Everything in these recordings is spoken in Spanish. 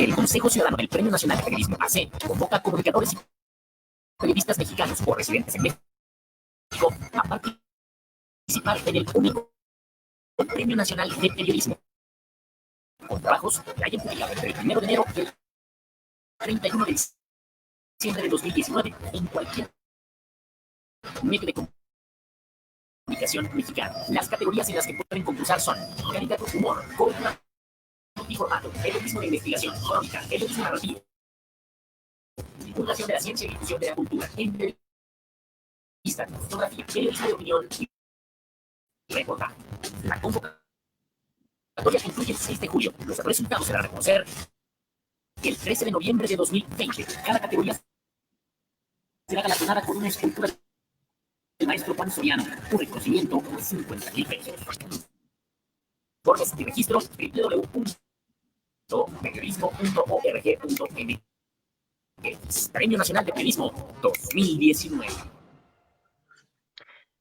El Consejo Ciudadano del Premio Nacional de Periodismo AC convoca a comunicadores y periodistas mexicanos o residentes en México a participar en el único Premio Nacional de Periodismo, con trabajos que hayan publicado entre el 1 de enero y el 31 de diciembre de 2019 en cualquier medio de comunicación mexicano. Las categorías en las que pueden concursar son calidad, humor, cobertura y formato, periodismo de investigación, crónica, periodismo narrativo, divulgación de la ciencia y difusión de la cultura, entrevista, fotografía, periodismo de opinión y reportaje. La convocatoria concluye el 6 de julio. Los resultados serán a reconocer el 13 de noviembre de 2020. Cada categoría será galardonada con una escultura del maestro Juan Soriano, un reconocimiento de 50,000 pesos. Informes de registro www.periodismo.org.mx. Premio Nacional de Periodismo 2019.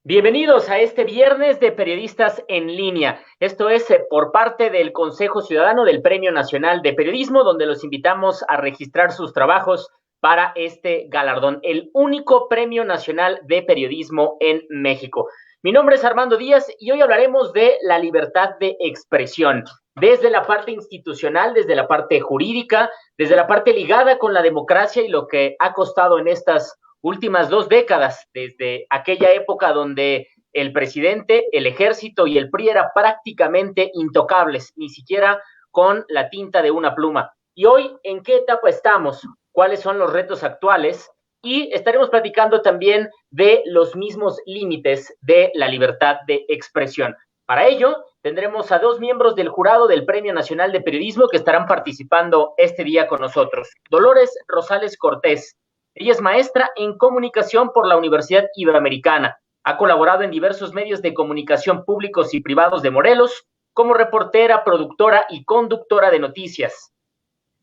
Bienvenidos a este viernes de Periodistas en Línea. Esto es por parte del Consejo Ciudadano del Premio Nacional de Periodismo, donde los invitamos a registrar sus trabajos para este galardón, el único Premio Nacional de Periodismo en México. Mi nombre es Armando Díaz y hoy hablaremos de la libertad de expresión, desde la parte institucional, desde la parte jurídica, desde la parte ligada con la democracia y lo que ha costado en estas últimas 2 décadas, desde aquella época donde el presidente, el ejército y el PRI eran prácticamente intocables, ni siquiera con la tinta de una pluma. Y hoy, ¿en qué etapa estamos? ¿Cuáles son los retos actuales? Y estaremos platicando también de los mismos límites de la libertad de expresión. Para ello, tendremos a 2 miembros del jurado del Premio Nacional de Periodismo que estarán participando este día con nosotros. Dolores Rosales Cortés. Ella es maestra en comunicación por la Universidad Iberoamericana. Ha colaborado en diversos medios de comunicación públicos y privados de Morelos como reportera, productora y conductora de noticias.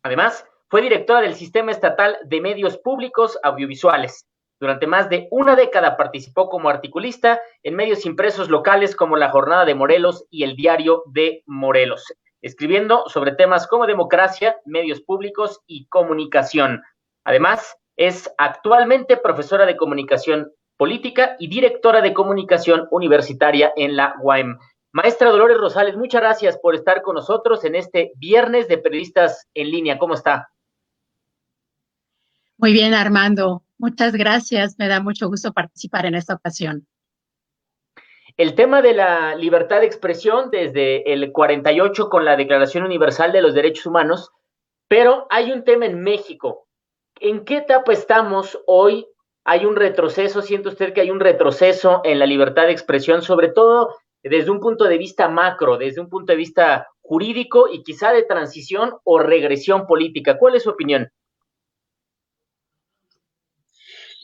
Además, fue directora del Sistema Estatal de Medios Públicos Audiovisuales. Durante más de una década participó como articulista en medios impresos locales como La Jornada de Morelos y El Diario de Morelos, escribiendo sobre temas como democracia, medios públicos y comunicación. Además, es actualmente profesora de comunicación política y directora de comunicación universitaria en la UAM. Maestra Dolores Rosales, muchas gracias por estar con nosotros en este viernes de Periodistas en Línea. ¿Cómo está? Muy bien, Armando. Muchas gracias. Me da mucho gusto participar en esta ocasión. El tema de la libertad de expresión desde el 48 con la Declaración Universal de los Derechos Humanos, pero hay un tema en México. ¿En qué etapa estamos hoy? ¿Hay un retroceso? ¿Siente usted que hay un retroceso en la libertad de expresión, sobre todo desde un punto de vista macro, desde un punto de vista jurídico y quizá de transición o regresión política? ¿Cuál es su opinión?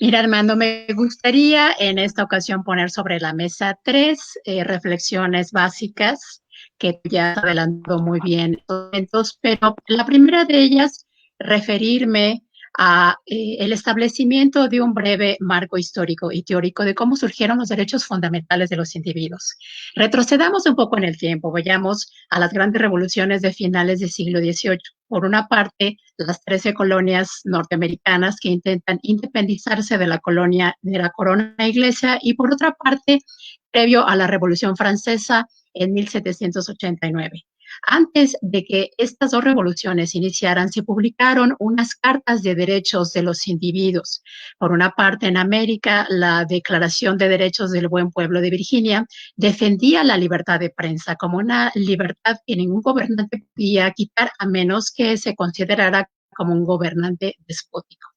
Mira, Armando, me gustaría en esta ocasión poner sobre la mesa 3 reflexiones básicas que ya has adelantado muy bien, pero la primera de ellas, referirme a el establecimiento de un breve marco histórico y teórico de cómo surgieron los derechos fundamentales de los individuos. Retrocedamos un poco en el tiempo, vayamos a las grandes revoluciones de finales del siglo XVIII. Por una parte, las 13 colonias norteamericanas que intentan independizarse de la corona iglesia, y por otra parte, previo a la Revolución Francesa en 1789. Antes de que estas 2 revoluciones iniciaran, se publicaron unas cartas de derechos de los individuos. Por una parte, en América, la Declaración de Derechos del Buen Pueblo de Virginia defendía la libertad de prensa como una libertad que ningún gobernante podía quitar a menos que se considerara como un gobernante despótico.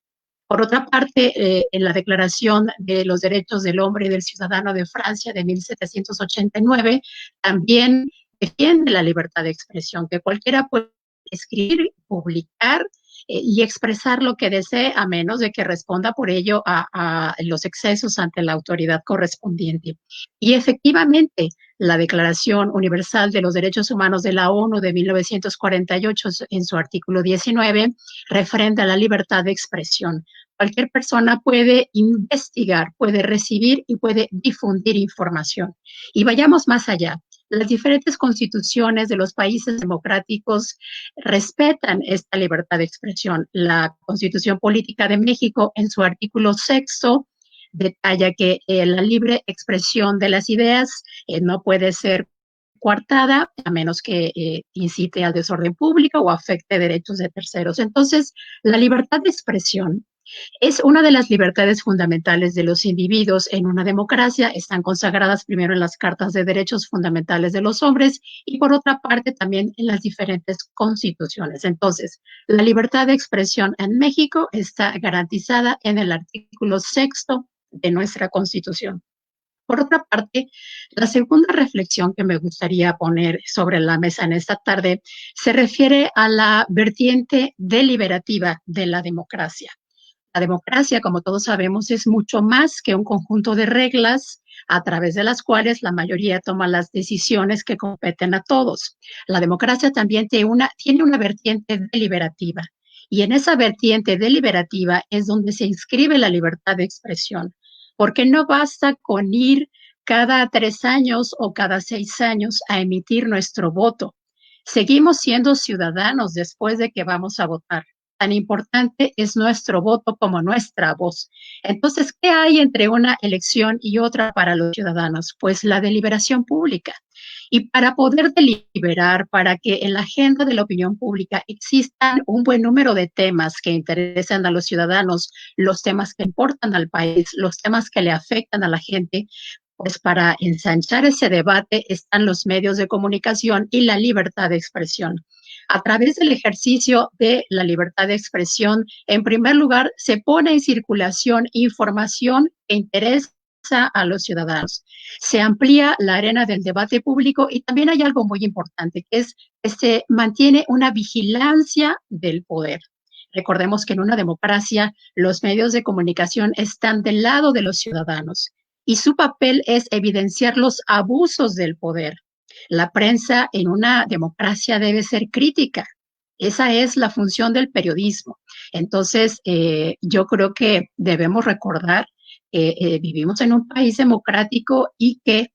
Por otra parte, en la Declaración de los Derechos del Hombre y del Ciudadano de Francia de 1789, también defiende la libertad de expresión, que cualquiera puede escribir, publicar y expresar lo que desee, a menos de que responda por ello a los excesos ante la autoridad correspondiente. Y efectivamente, la Declaración Universal de los Derechos Humanos de la ONU de 1948, en su artículo 19, refrenda la libertad de expresión. Cualquier persona puede investigar, puede recibir y puede difundir información. Y vayamos más allá. las diferentes constituciones de los países democráticos respetan esta libertad de expresión. La Constitución Política de México, en su artículo 6º, detalla que la libre expresión de las ideas no puede ser coartada a menos que incite al desorden público o afecte derechos de terceros. Entonces, la libertad de expresión es una de las libertades fundamentales de los individuos en una democracia. Están consagradas primero en las Cartas de Derechos Fundamentales de los Hombres y por otra parte también en las diferentes constituciones. Entonces, la libertad de expresión en México está garantizada en el artículo 6º de nuestra Constitución. Por otra parte, la segunda reflexión que me gustaría poner sobre la mesa en esta tarde se refiere a la vertiente deliberativa de la democracia. La democracia, como todos sabemos, es mucho más que un conjunto de reglas a través de las cuales la mayoría toma las decisiones que competen a todos. La democracia también tiene una vertiente deliberativa. Y en esa vertiente deliberativa es donde se inscribe la libertad de expresión, porque no basta con ir cada 3 años o cada 6 años a emitir nuestro voto. Seguimos siendo ciudadanos después de que vamos a votar. Tan importante es nuestro voto como nuestra voz. Entonces, ¿qué hay entre una elección y otra para los ciudadanos? Pues la deliberación pública. Y para poder deliberar, para que en la agenda de la opinión pública existan un buen número de temas que interesan a los ciudadanos, los temas que importan al país, los temas que le afectan a la gente, pues para ensanchar ese debate están los medios de comunicación y la libertad de expresión. A través del ejercicio de la libertad de expresión, en primer lugar, se pone en circulación información que interesa a los ciudadanos. Se amplía la arena del debate público y también hay algo muy importante, que es que se mantiene una vigilancia del poder. Recordemos que en una democracia los medios de comunicación están del lado de los ciudadanos y su papel es evidenciar los abusos del poder. La prensa en una democracia debe ser crítica. Esa es la función del periodismo. Entonces, yo creo que debemos recordar que vivimos en un país democrático y que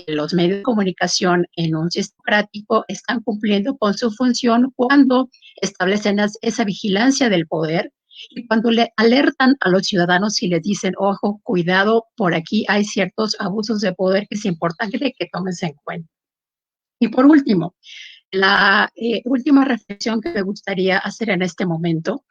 los medios de comunicación en un sistema democrático están cumpliendo con su función cuando establecen esa vigilancia del poder y cuando le alertan a los ciudadanos y les dicen, ojo, cuidado, por aquí hay ciertos abusos de poder que es importante que tomes en cuenta. Y por último, la última reflexión que me gustaría hacer en este momento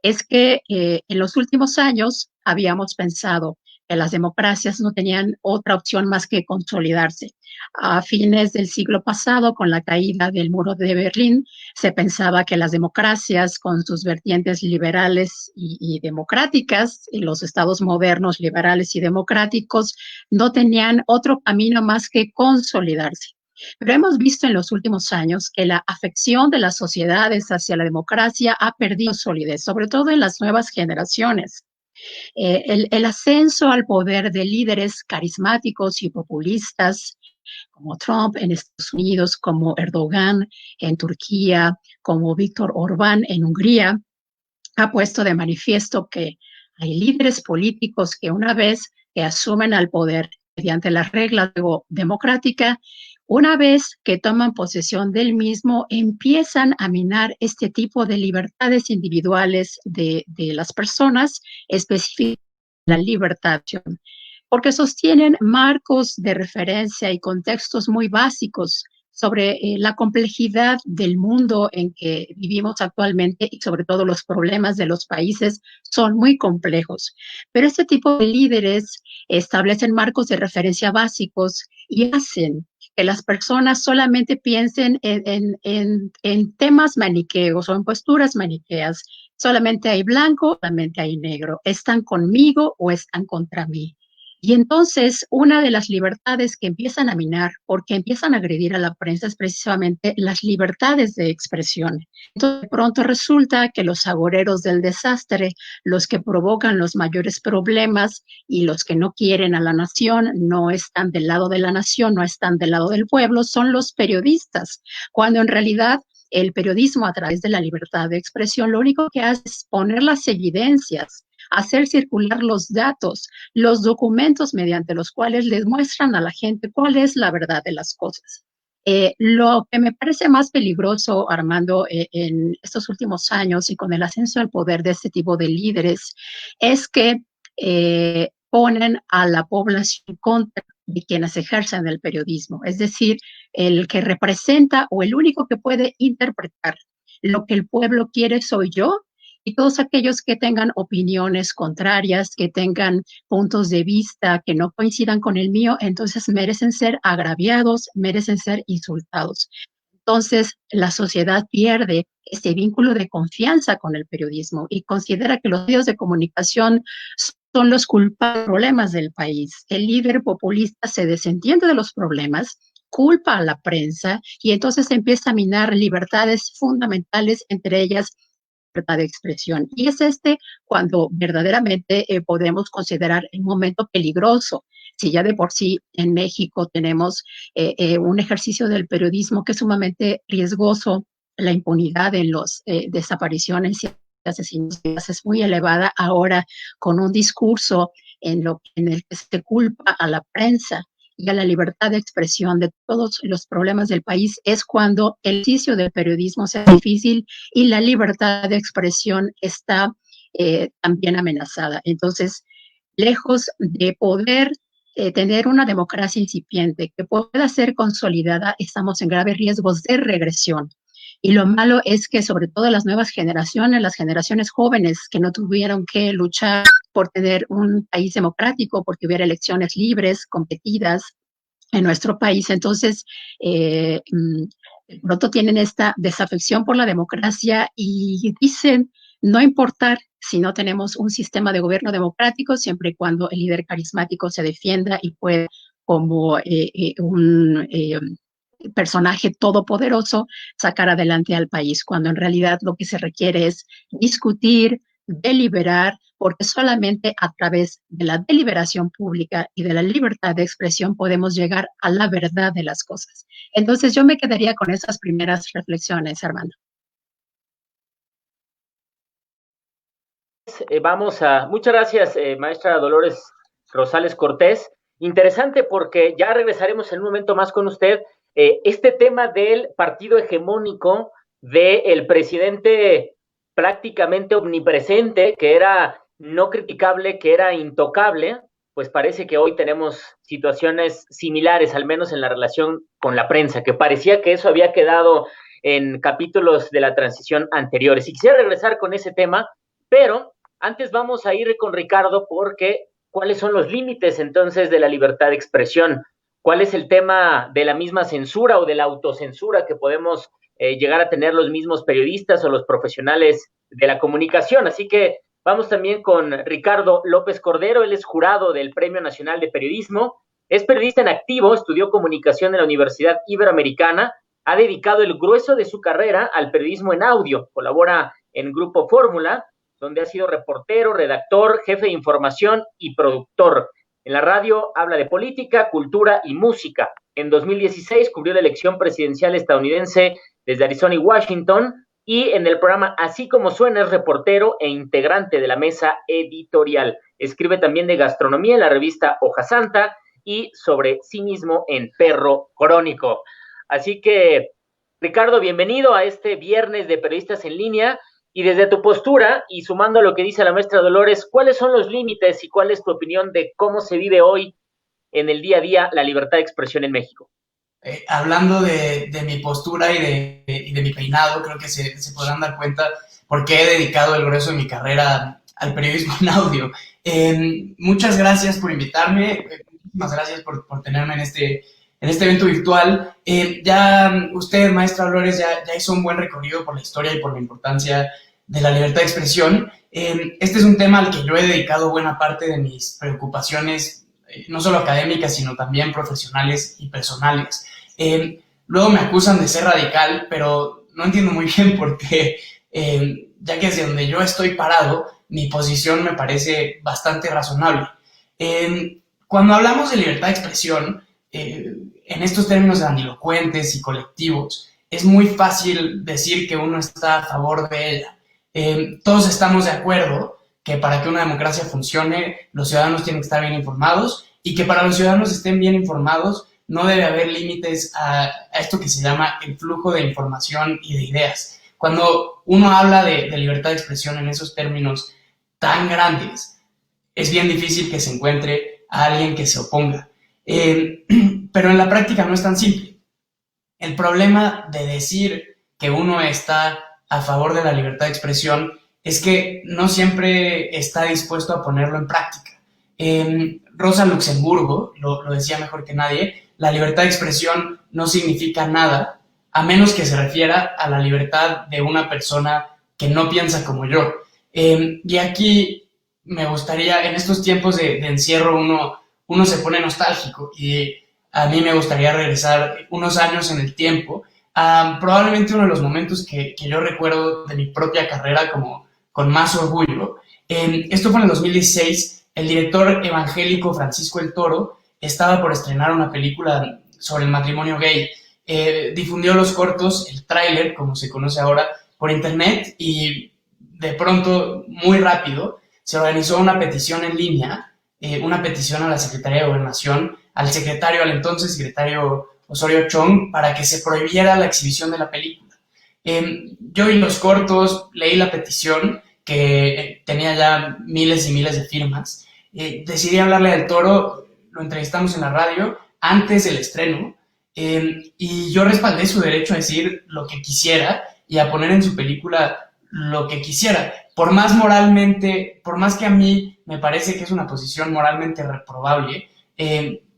es que en los últimos años habíamos pensado que las democracias no tenían otra opción más que consolidarse. A fines del siglo pasado, con la caída del muro de Berlín, se pensaba que las democracias, con sus vertientes liberales y democráticas, y los estados modernos liberales y democráticos, no tenían otro camino más que consolidarse. Pero hemos visto en los últimos años que la afección de las sociedades hacia la democracia ha perdido solidez, sobre todo en las nuevas generaciones. El ascenso al poder de líderes carismáticos y populistas como Trump en Estados Unidos, como Erdogan en Turquía, como Víctor Orbán en Hungría, ha puesto de manifiesto que hay líderes políticos que una vez que asumen al poder mediante las reglas democráticas, una vez que toman posesión del mismo, empiezan a minar este tipo de libertades individuales de las personas, específicamente la libertad, porque sostienen marcos de referencia y contextos muy básicos sobre la complejidad del mundo en que vivimos actualmente y sobre todo los problemas de los países son muy complejos. Pero este tipo de líderes establecen marcos de referencia básicos y hacen que las personas solamente piensen en temas maniqueos o en posturas maniqueas. Solamente hay blanco, solamente hay negro. ¿Están conmigo o están contra mí? Y entonces, una de las libertades que empiezan a minar, porque empiezan a agredir a la prensa, es precisamente las libertades de expresión. Entonces, de pronto resulta que los agoreros del desastre, los que provocan los mayores problemas y los que no quieren a la nación, no están del lado de la nación, no están del lado del pueblo, son los periodistas, cuando en realidad el periodismo a través de la libertad de expresión lo único que hace es poner las evidencias, hacer circular los datos, los documentos mediante los cuales les muestran a la gente cuál es la verdad de las cosas. Lo que me parece más peligroso, Armando, en estos últimos años y con el ascenso al poder de este tipo de líderes, es que ponen a la población contra de quienes ejercen el periodismo. Es decir, el que representa o el único que puede interpretar lo que el pueblo quiere soy yo, y todos aquellos que tengan opiniones contrarias, que tengan puntos de vista que no coincidan con el mío, entonces merecen ser agraviados, merecen ser insultados. Entonces, la sociedad pierde ese vínculo de confianza con el periodismo y considera que los medios de comunicación son los culpables de los problemas del país. El líder populista se desentiende de los problemas, culpa a la prensa y entonces empieza a minar libertades fundamentales, entre ellas libertad de expresión. Y es cuando verdaderamente podemos considerar un momento peligroso. Si ya de por sí en México tenemos un ejercicio del periodismo que es sumamente riesgoso, la impunidad en las desapariciones y asesinatos es muy elevada, ahora con un discurso en el que se culpa a la prensa y a la libertad de expresión de todos los problemas del país, es cuando el ejercicio del periodismo se hace difícil y la libertad de expresión está también amenazada. Entonces, lejos de poder tener una democracia incipiente que pueda ser consolidada, estamos en graves riesgos de regresión. Y lo malo es que sobre todo las nuevas generaciones, las generaciones jóvenes que no tuvieron que luchar por tener un país democrático, porque hubiera elecciones libres, competidas en nuestro país, entonces pronto tienen esta desafección por la democracia y dicen no importar si no tenemos un sistema de gobierno democrático, siempre y cuando el líder carismático se defienda y pueda como un personaje todopoderoso sacar adelante al país, cuando en realidad lo que se requiere es discutir, deliberar, porque solamente a través de la deliberación pública y de la libertad de expresión podemos llegar a la verdad de las cosas. Entonces yo me quedaría con esas primeras reflexiones, Armando. Muchas gracias, maestra Dolores Rosales Cortés. Interesante porque ya regresaremos en un momento más con usted. Este tema del partido hegemónico del presidente prácticamente omnipresente, que era no criticable, que era intocable, pues parece que hoy tenemos situaciones similares, al menos en la relación con la prensa, que parecía que eso había quedado en capítulos de la transición anteriores. Y quisiera regresar con ese tema, pero antes vamos a ir con Ricardo porque ¿cuáles son los límites entonces de la libertad de expresión? ¿Cuál es el tema de la misma censura o de la autocensura que podemos llegar a tener los mismos periodistas o los profesionales de la comunicación? Así que vamos también con Ricardo López Cordero. Él es jurado del Premio Nacional de Periodismo, es periodista en activo, estudió comunicación en la Universidad Iberoamericana, ha dedicado el grueso de su carrera al periodismo en audio, colabora en Grupo Fórmula, donde ha sido reportero, redactor, jefe de información y productor. En la radio habla de política, cultura y música. En 2016 cubrió la elección presidencial estadounidense desde Arizona y Washington, y en el programa Así Como Suena es reportero e integrante de la mesa editorial. Escribe también de gastronomía en la revista Hoja Santa y sobre sí mismo en Perro Crónico. Así que, Ricardo, bienvenido a este viernes de Periodistas en Línea. Y desde tu postura, y sumando a lo que dice la maestra Dolores, ¿cuáles son los límites y cuál es tu opinión de cómo se vive hoy en el día a día la libertad de expresión en México? Hablando de mi postura y de mi peinado, creo que se podrán dar cuenta por qué he dedicado el grueso de mi carrera al periodismo en audio. Muchas gracias por invitarme, muchísimas gracias por tenerme en este evento virtual. Ya usted, maestra Dolores, ya hizo un buen recorrido por la historia y por la importancia de la libertad de expresión. Este es un tema al que yo he dedicado buena parte de mis preocupaciones, no solo académicas, sino también profesionales y personales. Luego me acusan de ser radical, pero no entiendo muy bien por qué, ya que desde donde yo estoy parado, mi posición me parece bastante razonable. Cuando hablamos de libertad de expresión, en estos términos grandilocuentes y colectivos, es muy fácil decir que uno está a favor de ella. Todos estamos de acuerdo que para que una democracia funcione, los ciudadanos tienen que estar bien informados y que para los ciudadanos estén bien informados, no debe haber límites a esto que se llama el flujo de información y de ideas. Cuando uno habla de libertad de expresión en esos términos tan grandes, es bien difícil que se encuentre a alguien que se oponga. Pero en la práctica no es tan simple. El problema de decir que uno está a favor de la libertad de expresión es que no siempre está dispuesto a ponerlo en práctica. Rosa Luxemburgo lo decía mejor que nadie: la libertad de expresión no significa nada a menos que se refiera a la libertad de una persona que no piensa como yo. Y aquí me gustaría, en estos tiempos de encierro, uno se pone nostálgico, y a mí me gustaría regresar unos años en el tiempo a probablemente uno de los momentos que yo recuerdo de mi propia carrera como con más orgullo. Esto fue en el 2016. El director evangélico Francisco el Toro estaba por estrenar una película sobre el matrimonio gay. Difundió los cortos, el tráiler, como se conoce ahora, por internet, y de pronto, muy rápido, se organizó una petición en línea, una petición a la Secretaría de Gobernación, al entonces secretario Osorio Chong, para que se prohibiera la exhibición de la película. Yo vi los cortos, leí la petición, que tenía ya miles y miles de firmas. Decidí hablarle al Toro, lo entrevistamos en la radio antes del estreno, y yo respaldé su derecho a decir lo que quisiera y a poner en su película lo que quisiera. Por más que a mí me parece que es una posición moralmente reprobable,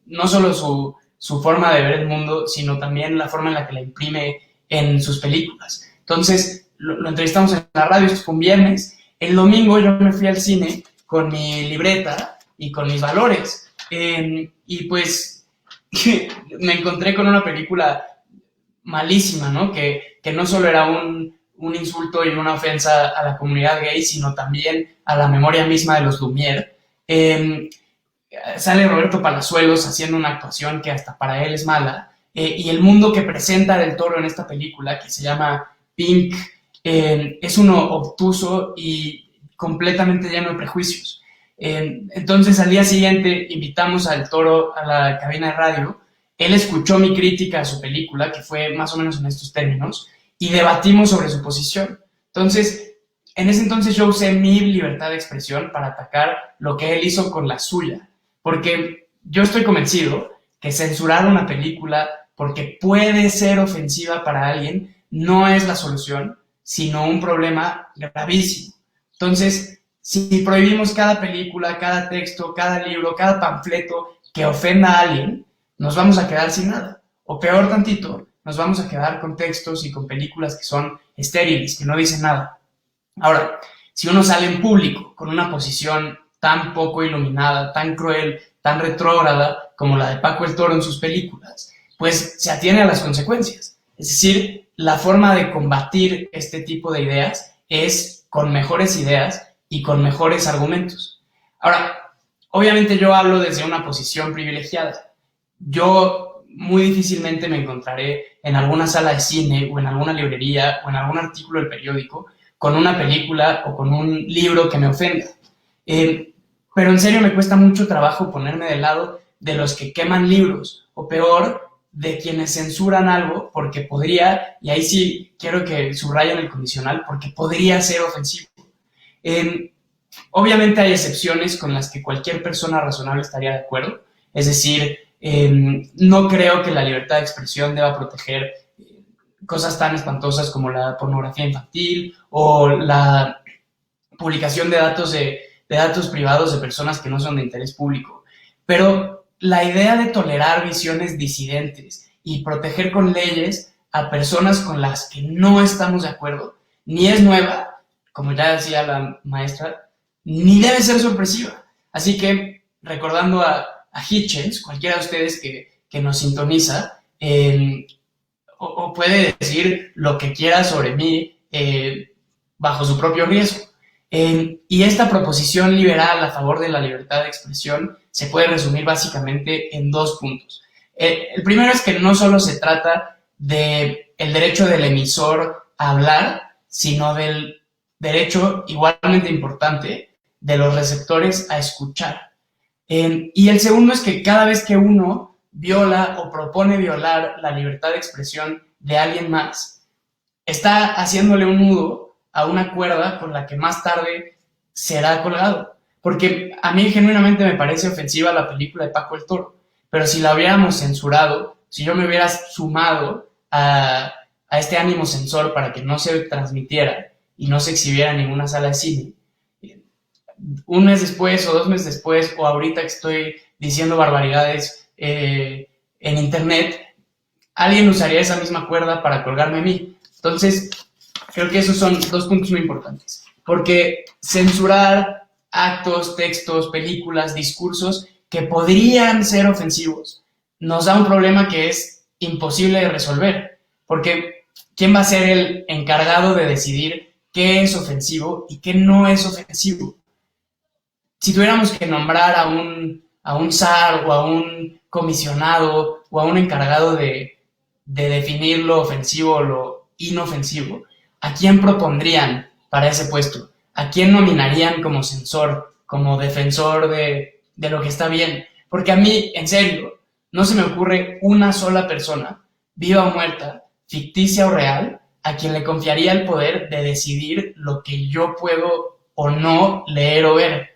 no solo su forma de ver el mundo, sino también la forma en la que la imprime en sus películas. Entonces, lo entrevistamos en la radio, esto fue un viernes. El domingo yo me fui al cine con mi libreta y con mis valores. Y pues me encontré con una película malísima, ¿no? Que no solo era un insulto y una ofensa a la comunidad gay, sino también a la memoria misma de los Lumière. Sale Roberto Palazuelos haciendo una actuación que hasta para él es mala, y el mundo que presenta Del Toro en esta película, que se llama Pink, es uno obtuso y completamente lleno de prejuicios. Entonces, al día siguiente invitamos al Toro a la cabina de radio. Él escuchó mi crítica a su película, que fue más o menos en estos términos, y debatimos sobre su posición. Entonces, en ese entonces yo usé mi libertad de expresión para atacar lo que él hizo con la suya, porque yo estoy convencido que censurar una película porque puede ser ofensiva para alguien no es la solución, sino un problema gravísimo. Entonces, si prohibimos cada película, cada texto, cada libro, cada panfleto que ofenda a alguien, nos vamos a quedar sin nada. O peor tantito, nos vamos a quedar con textos y con películas que son estériles, que no dicen nada. Ahora, si uno sale en público con una posición tan poco iluminada, tan cruel, tan retrógrada como la de Paco el Toro en sus películas, pues se atiene a las consecuencias. Es decir, la forma de combatir este tipo de ideas es con mejores ideas y con mejores argumentos. Ahora, obviamente yo hablo desde una posición privilegiada. Yo muy difícilmente me encontraré en alguna sala de cine o en alguna librería o en algún artículo del periódico con una película o con un libro que me ofenda. Pero en serio me cuesta mucho trabajo ponerme del lado de los que queman libros, o peor, de quienes censuran algo porque podría, y ahí sí quiero que subrayen el condicional, porque podría ser ofensivo. Obviamente hay excepciones con las que cualquier persona razonable estaría de acuerdo, es decir, no creo que la libertad de expresión deba proteger cosas tan espantosas como la pornografía infantil o la publicación de datos privados de personas que no son de interés público. Pero la idea de tolerar visiones disidentes y proteger con leyes a personas con las que no estamos de acuerdo ni es nueva, como ya decía la maestra, ni debe ser sorpresiva. Así que, recordando a Hitchens, cualquiera de ustedes que nos sintoniza, o puede decir lo que quiera sobre mí bajo su propio riesgo. Y esta proposición liberal a favor de la libertad de expresión se puede resumir básicamente en dos puntos. El primero es que no solo se trata del derecho del emisor a hablar, sino del derecho igualmente importante de los receptores a escuchar. Y el segundo es que cada vez que uno viola o propone violar la libertad de expresión de alguien más, está haciéndole un nudo a una cuerda con la que más tarde será colgado. Porque a mí genuinamente me parece ofensiva la película de Paco el Toro, pero si la hubiéramos censurado, si yo me hubiera sumado a este ánimo censor para que no se transmitiera y no se exhibiera en ninguna sala de cine, un mes después o 2 meses después, o ahorita que estoy diciendo barbaridades en internet, alguien usaría esa misma cuerda para colgarme a mí. Entonces, creo que esos son 2 puntos muy importantes. Porque censurar actos, textos, películas, discursos que podrían ser ofensivos nos da un problema que es imposible de resolver. Porque ¿quién va a ser el encargado de decidir qué es ofensivo y qué no es ofensivo? Si tuviéramos que nombrar a un zar o a un comisionado o a un encargado de definir lo ofensivo o lo inofensivo, ¿a quién propondrían para ese puesto? ¿A quién nominarían como censor, como defensor de lo que está bien? Porque a mí, en serio, no se me ocurre una sola persona, viva o muerta, ficticia o real, a quien le confiaría el poder de decidir lo que yo puedo o no leer o ver.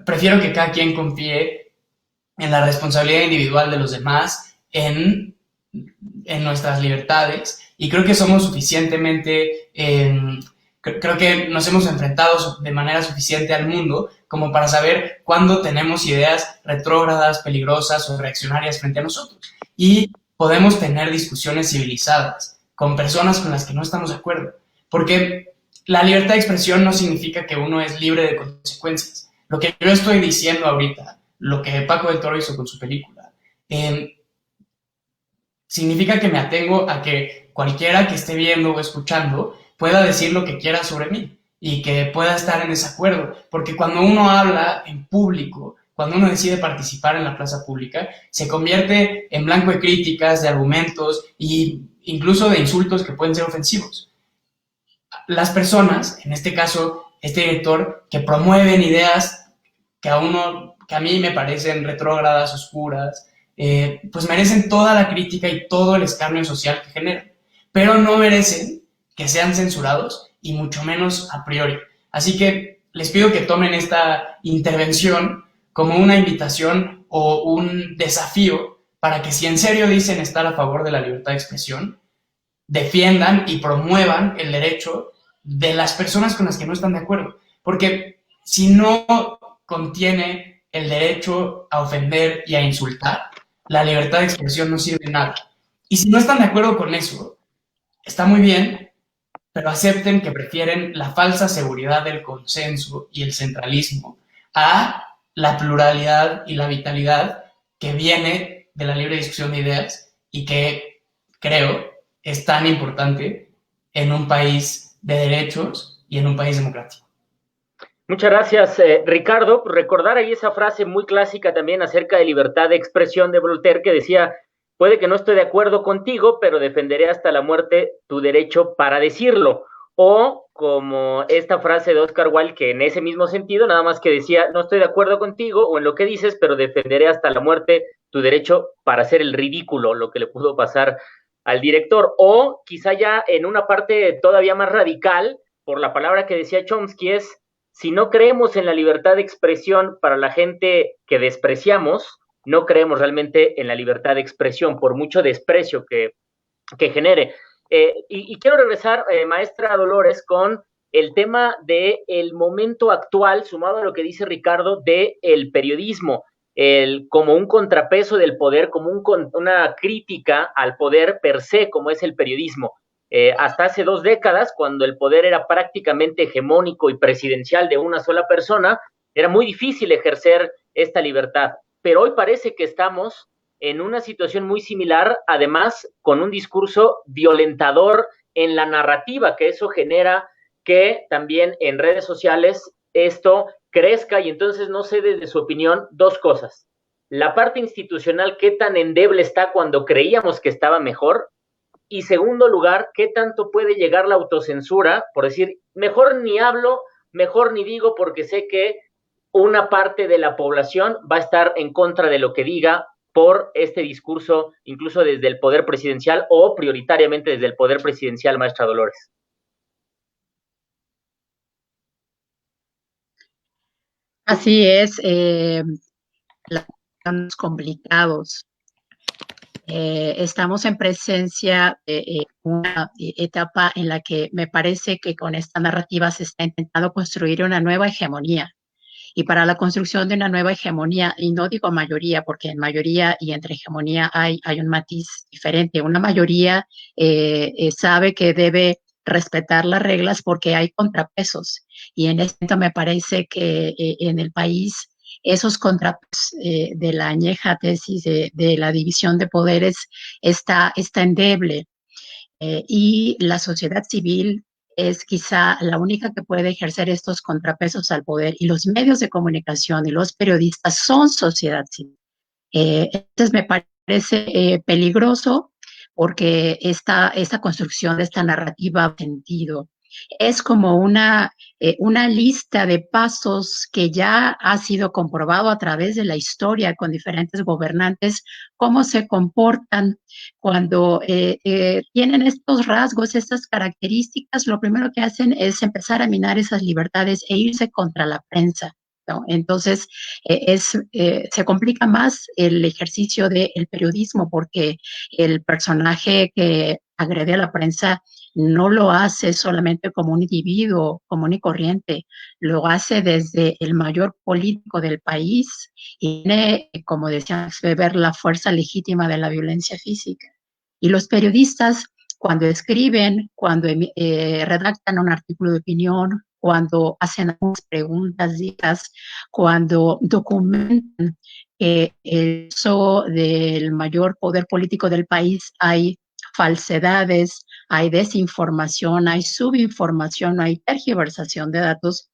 Prefiero que cada quien confíe en la responsabilidad individual de los demás, en nuestras libertades, y creo que somos suficientemente, creo que nos hemos enfrentado de manera suficiente al mundo como para saber cuándo tenemos ideas retrógradas, peligrosas o reaccionarias frente a nosotros. Y podemos tener discusiones civilizadas con personas con las que no estamos de acuerdo, porque la libertad de expresión no significa que uno es libre de consecuencias. Lo que yo estoy diciendo ahorita, lo que Paco del Toro hizo con su película, significa que me atengo a que cualquiera que esté viendo o escuchando pueda decir lo que quiera sobre mí y que pueda estar en desacuerdo, porque cuando uno habla en público, cuando uno decide participar en la plaza pública, se convierte en blanco de críticas, de argumentos e incluso de insultos que pueden ser ofensivos. Las personas, en este caso, este director, que promueven ideas que a mí me parecen retrógradas, oscuras, pues merecen toda la crítica y todo el escarnio social que generan, pero no merecen que sean censurados y mucho menos a priori. Así que les pido que tomen esta intervención como una invitación o un desafío para que si en serio dicen estar a favor de la libertad de expresión, defiendan y promuevan el derecho de las personas con las que no están de acuerdo. Porque si no contiene el derecho a ofender y a insultar, la libertad de expresión no sirve de nada. Y si no están de acuerdo con eso, está muy bien, pero acepten que prefieren la falsa seguridad del consenso y el centralismo a la pluralidad y la vitalidad que viene de la libre discusión de ideas y que creo es tan importante en un país de derechos y en un país democrático. Muchas gracias, Ricardo. Recordar ahí esa frase muy clásica también acerca de libertad de expresión de Voltaire, que decía: puede que no esté de acuerdo contigo, pero defenderé hasta la muerte tu derecho para decirlo. O como esta frase de Oscar Wilde, que en ese mismo sentido, nada más que decía: no estoy de acuerdo contigo o en lo que dices, pero defenderé hasta la muerte tu derecho para hacer el ridículo, lo que le pudo pasar al director. O quizá ya en una parte todavía más radical, por la palabra que decía Chomsky, es: si no creemos en la libertad de expresión para la gente que despreciamos, no creemos realmente en la libertad de expresión, por mucho desprecio que genere. Y quiero regresar, maestra Dolores, con el tema del momento actual, sumado a lo que dice Ricardo, del periodismo, como un contrapeso del poder, como una crítica al poder per se, como es el periodismo. Hasta hace 2 décadas, cuando el poder era prácticamente hegemónico y presidencial de una sola persona, era muy difícil ejercer esta libertad. Pero hoy parece que estamos en una situación muy similar, además con un discurso violentador en la narrativa, que eso genera que también en redes sociales esto crezca. Y entonces, no sé, desde su opinión, 2 cosas. La parte institucional, ¿qué tan endeble está cuando creíamos que estaba mejor? Y segundo lugar, ¿qué tanto puede llegar la autocensura? Por decir, mejor ni hablo, mejor ni digo, porque sé que una parte de la población va a estar en contra de lo que diga por este discurso, incluso desde el poder presidencial o prioritariamente desde el poder presidencial, maestra Dolores? Así es, los complicados. Estamos en presencia de una etapa en la que me parece que con esta narrativa se está intentando construir una nueva hegemonía. Y para la construcción de una nueva hegemonía, y no digo mayoría, porque en mayoría y entre hegemonía hay un matiz diferente. Una mayoría sabe que debe respetar las reglas porque hay contrapesos. Y en esto me parece que en el país esos contrapesos de la añeja tesis de la división de poderes está endeble. Y la sociedad civil es quizá la única que puede ejercer estos contrapesos al poder, y los medios de comunicación y los periodistas son sociedad civil. Entonces me parece peligroso porque esta construcción de esta narrativa ha sentido. Es como una lista de pasos que ya ha sido comprobado a través de la historia con diferentes gobernantes, cómo se comportan cuando tienen estos rasgos, estas características. Lo primero que hacen es empezar a minar esas libertades e irse contra la prensa, ¿no? Entonces, se complica más el ejercicio del periodismo porque el personaje que agrede a la prensa no lo hace solamente como un individuo común y corriente, lo hace desde el mayor político del país y tiene, como decía Max Weber, la fuerza legítima de la violencia física. Y los periodistas, cuando escriben, cuando redactan un artículo de opinión, cuando hacen algunas preguntas dichas, cuando documentan que el uso del mayor poder político del país hay falsedades, hay desinformación, hay subinformación, hay tergiversación de datos,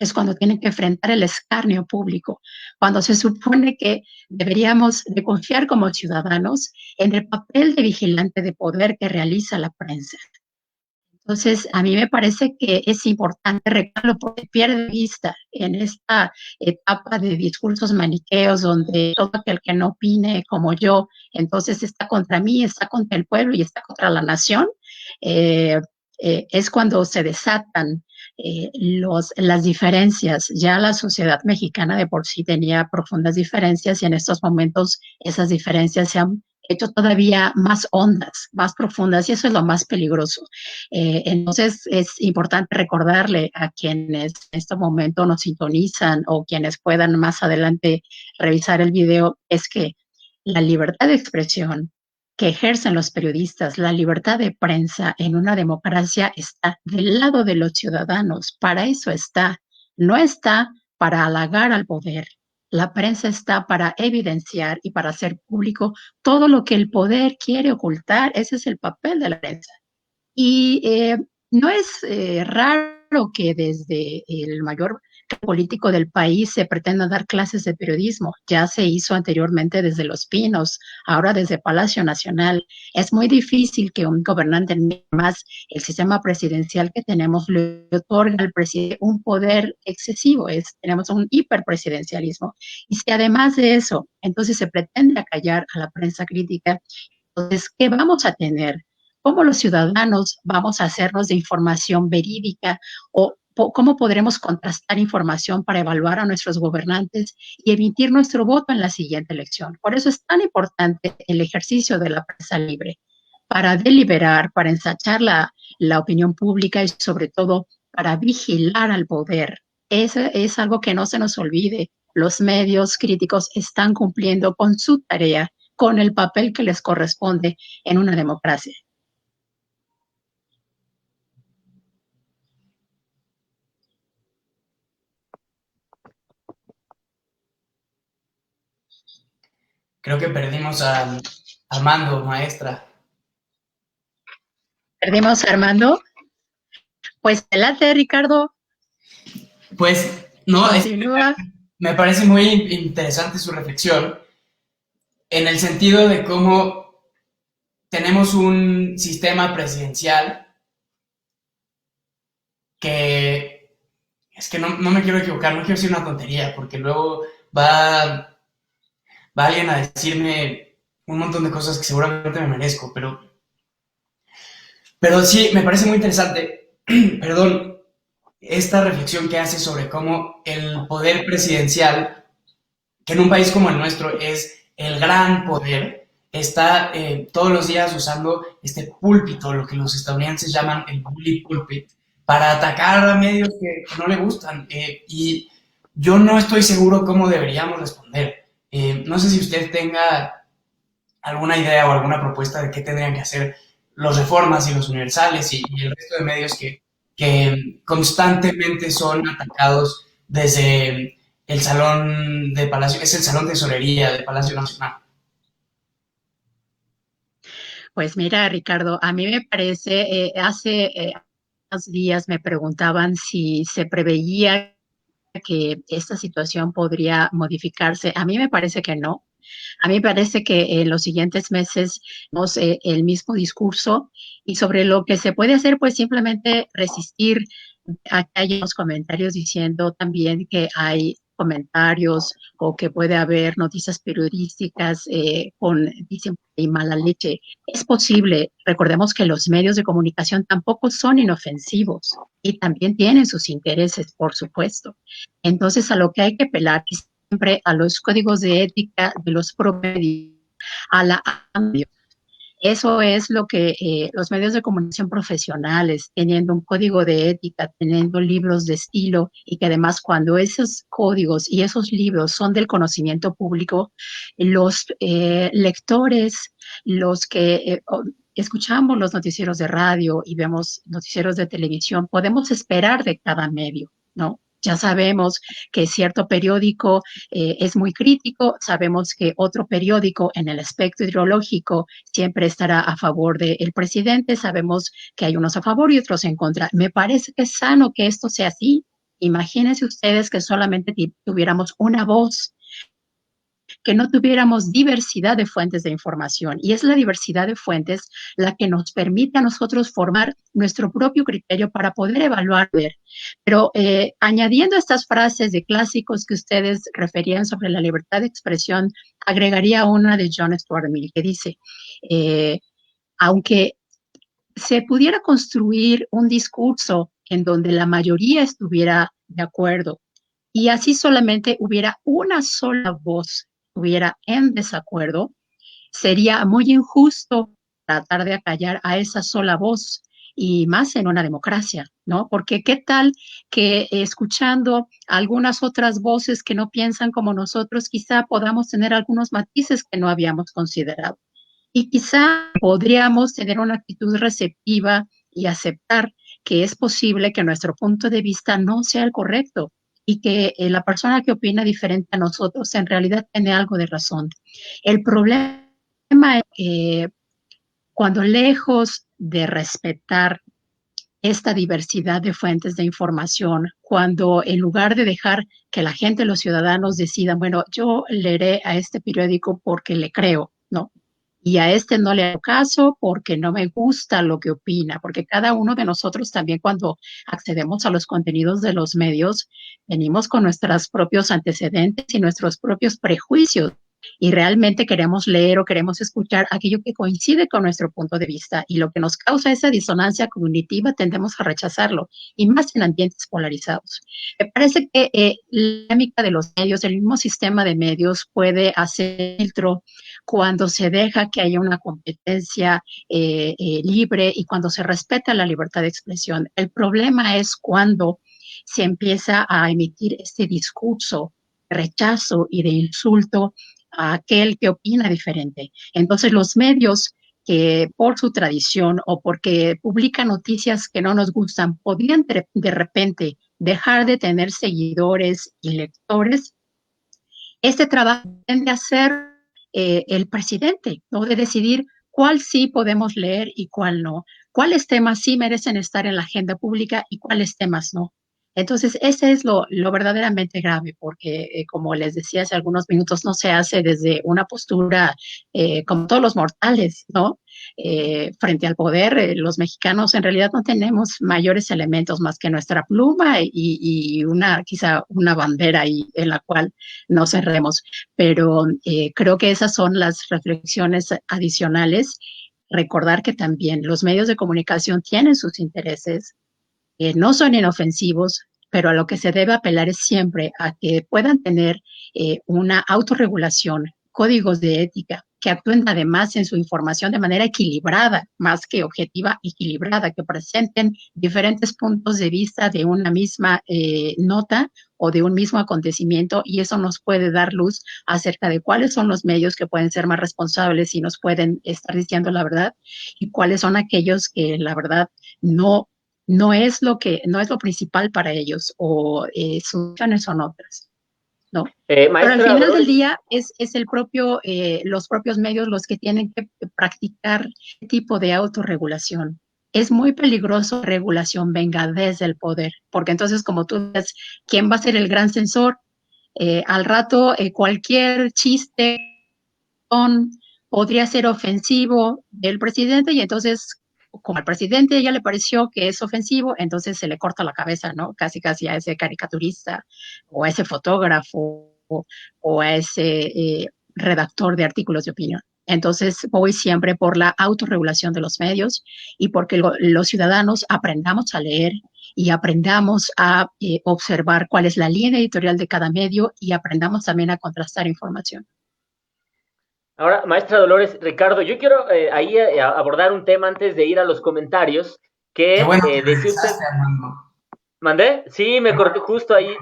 es cuando tienen que enfrentar el escarnio público, cuando se supone que deberíamos de confiar como ciudadanos en el papel de vigilante de poder que realiza la prensa. Entonces, a mí me parece que es importante recordarlo porque pierde de vista en esta etapa de discursos maniqueos donde todo aquel que no opine como yo, entonces está contra mí, está contra el pueblo y está contra la nación. Es cuando se desatan las diferencias. Ya la sociedad mexicana de por sí tenía profundas diferencias y en estos momentos esas diferencias se han hecho todavía más hondas, más profundas, y eso es lo más peligroso. Entonces es importante recordarle a quienes en este momento nos sintonizan o quienes puedan más adelante revisar el video, es que la libertad de expresión que ejercen los periodistas, la libertad de prensa en una democracia está del lado de los ciudadanos. Para eso está, no está para halagar al poder. La prensa está para evidenciar y para hacer público todo lo que el poder quiere ocultar. Ese es el papel de la prensa. Y no es raro que desde el mayor político del país se pretenda dar clases de periodismo. Ya se hizo anteriormente desde Los Pinos, ahora desde Palacio Nacional. Es muy difícil que un gobernante, más el sistema presidencial que tenemos, le otorga al presidente un poder excesivo. Tenemos un hiperpresidencialismo. Y si además de eso, entonces se pretende acallar a la prensa crítica, entonces, ¿qué vamos a tener? ¿Cómo los ciudadanos vamos a hacernos de información verídica o cómo podremos contrastar información para evaluar a nuestros gobernantes y emitir nuestro voto en la siguiente elección? Por eso es tan importante el ejercicio de la prensa libre, para deliberar, para ensachar la opinión pública y sobre todo para vigilar al poder. Eso es algo que no se nos olvide. Los medios críticos están cumpliendo con su tarea, con el papel que les corresponde en una democracia. Creo que perdimos a Armando, maestra. ¿Perdimos a Armando? Pues adelante, Ricardo. Pues no, me parece muy interesante su reflexión en el sentido de cómo tenemos un sistema presidencial que es que no me quiero equivocar, no quiero decir una tontería, porque luego va va alguien a decirme un montón de cosas que seguramente me merezco, pero sí, me parece muy interesante, perdón, esta reflexión que hace sobre cómo el poder presidencial, que en un país como el nuestro es el gran poder, está todos los días usando este púlpito, lo que los estadounidenses llaman el bully pulpit, para atacar a medios que no le gustan. Y yo no estoy seguro cómo deberíamos responder. No sé si usted tenga alguna idea o alguna propuesta de qué tendrían que hacer los Reformas y los Universales y el resto de medios que constantemente son atacados desde el salón de Palacio, es el salón de tesorería del Palacio Nacional. Pues mira, Ricardo, a mí me parece, hace unos días me preguntaban si se preveía que esta situación podría modificarse. A mí me parece que no. A mí me parece que en los siguientes meses tenemos el mismo discurso y sobre lo que se puede hacer, pues simplemente resistir. Aquí hay unos comentarios diciendo también que hay comentarios o que puede haber noticias periodísticas con dicen y mala leche. Es posible, recordemos que los medios de comunicación tampoco son inofensivos y también tienen sus intereses, por supuesto. Entonces, a lo que hay que apelar es siempre a los códigos de ética de los promedios, a la eso es lo que los medios de comunicación profesionales, teniendo un código de ética, teniendo libros de estilo y que además cuando esos códigos y esos libros son del conocimiento público, los lectores, los que escuchamos los noticieros de radio y vemos noticieros de televisión, podemos esperar de cada medio, ¿no? Ya sabemos que cierto periódico es muy crítico, sabemos que otro periódico en el espectro ideológico siempre estará a favor del presidente, sabemos que hay unos a favor y otros en contra. Me parece que es sano que esto sea así. Imagínense ustedes que solamente tuviéramos una voz, que no tuviéramos diversidad de fuentes de información. Y es la diversidad de fuentes la que nos permite a nosotros formar nuestro propio criterio para poder evaluar. Pero añadiendo estas frases de clásicos que ustedes referían sobre la libertad de expresión, agregaría una de John Stuart Mill que dice, aunque se pudiera construir un discurso en donde la mayoría estuviera de acuerdo y así solamente hubiera una sola voz estuviera en desacuerdo, sería muy injusto tratar de acallar a esa sola voz y más en una democracia, ¿no? Porque qué tal que escuchando algunas otras voces que no piensan como nosotros, quizá podamos tener algunos matices que no habíamos considerado. Y quizá podríamos tener una actitud receptiva y aceptar que es posible que nuestro punto de vista no sea el correcto y que la persona que opina diferente a nosotros en realidad tiene algo de razón. El problema es que cuando lejos de respetar esta diversidad de fuentes de información, cuando en lugar de dejar que la gente, los ciudadanos decidan, bueno, yo leeré a este periódico porque le creo, ¿no? Y a este no le hago caso porque no me gusta lo que opina, porque cada uno de nosotros también cuando accedemos a los contenidos de los medios, venimos con nuestros propios antecedentes y nuestros propios prejuicios y realmente queremos leer o queremos escuchar aquello que coincide con nuestro punto de vista y lo que nos causa esa disonancia cognitiva tendemos a rechazarlo y más en ambientes polarizados. Me parece que la dinámica de los medios, el mismo sistema de medios puede hacer filtro cuando se deja que haya una competencia libre y cuando se respeta la libertad de expresión. El problema es cuando se empieza a emitir este discurso de rechazo y de insulto a aquel que opina diferente. Entonces los medios que por su tradición o porque publican noticias que no nos gustan, podrían de repente dejar de tener seguidores y lectores. Este trabajo tiende a ser el presidente, ¿no? De decidir cuál sí podemos leer y cuál no, cuáles temas sí merecen estar en la agenda pública y cuáles temas no. Entonces, ese es lo verdaderamente grave, porque como les decía hace algunos minutos, no se hace desde una postura como todos los mortales, ¿no? Frente al poder, los mexicanos en realidad no tenemos mayores elementos más que nuestra pluma y quizá una bandera ahí en la cual nos cerremos. Pero creo que esas son las reflexiones adicionales. Recordar que también los medios de comunicación tienen sus intereses, no son inofensivos, pero a lo que se debe apelar es siempre a que puedan tener una autorregulación, códigos de ética, que actúen además en su información de manera equilibrada, más que objetiva, equilibrada, que presenten diferentes puntos de vista de una misma nota o de un mismo acontecimiento, y eso nos puede dar luz acerca de cuáles son los medios que pueden ser más responsables y nos pueden estar diciendo la verdad, y cuáles son aquellos que la verdad no es lo principal para ellos, o sus opciones son otras, ¿no? Pero al final Dolores, del día es los propios medios los que tienen que practicar este tipo de autorregulación. Es muy peligroso que la regulación venga desde el poder, porque entonces, como tú dices, ¿quién va a ser el gran censor? Al rato, cualquier chiste podría ser ofensivo del presidente, y entonces, como al presidente ya le pareció que es ofensivo, entonces se le corta la cabeza, ¿no? Casi casi a ese caricaturista o a ese fotógrafo o a ese redactor de artículos de opinión. Entonces voy siempre por la autorregulación de los medios y porque los ciudadanos aprendamos a leer y aprendamos a observar cuál es la línea editorial de cada medio y aprendamos también a contrastar información. ahora, maestra Dolores, Ricardo, yo quiero ahí abordar un tema antes de ir a los comentarios. Qué bueno que decía usted. Armando. ¿Mandé? Sí, me corté justo ahí.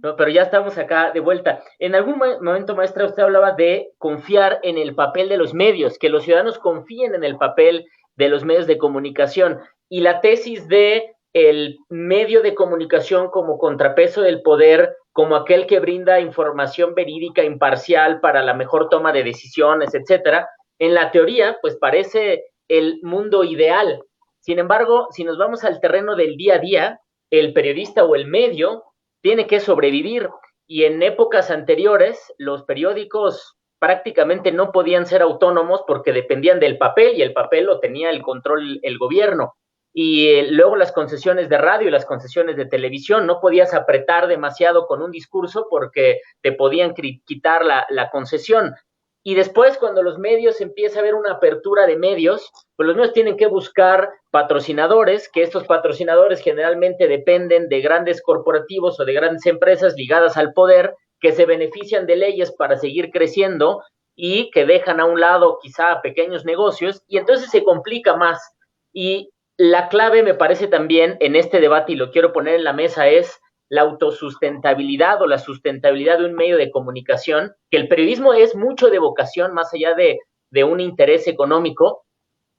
No, pero ya estamos acá de vuelta. En algún momento, maestra, usted hablaba de confiar en el papel de los medios, que los ciudadanos confíen en el papel de los medios de comunicación. Y la tesis de el medio de comunicación como contrapeso del poder, como aquel que brinda información verídica, imparcial para la mejor toma de decisiones, etcétera, en la teoría, pues parece el mundo ideal. Sin embargo, si nos vamos al terreno del día a día, el periodista o el medio tiene que sobrevivir, y en épocas anteriores los periódicos prácticamente no podían ser autónomos porque dependían del papel, y el papel lo tenía el control el gobierno. Y luego las concesiones de radio y las concesiones de televisión, no podías apretar demasiado con un discurso porque te podían quitar la concesión. Y después, cuando los medios empieza a haber una apertura de medios, pues los medios tienen que buscar patrocinadores, que estos patrocinadores generalmente dependen de grandes corporativos o de grandes empresas ligadas al poder, que se benefician de leyes para seguir creciendo y que dejan a un lado quizá a pequeños negocios, y entonces se complica más. Y la clave, me parece también en este debate, y lo quiero poner en la mesa, es la autosustentabilidad o la sustentabilidad de un medio de comunicación, que el periodismo es mucho de vocación más allá de un interés económico,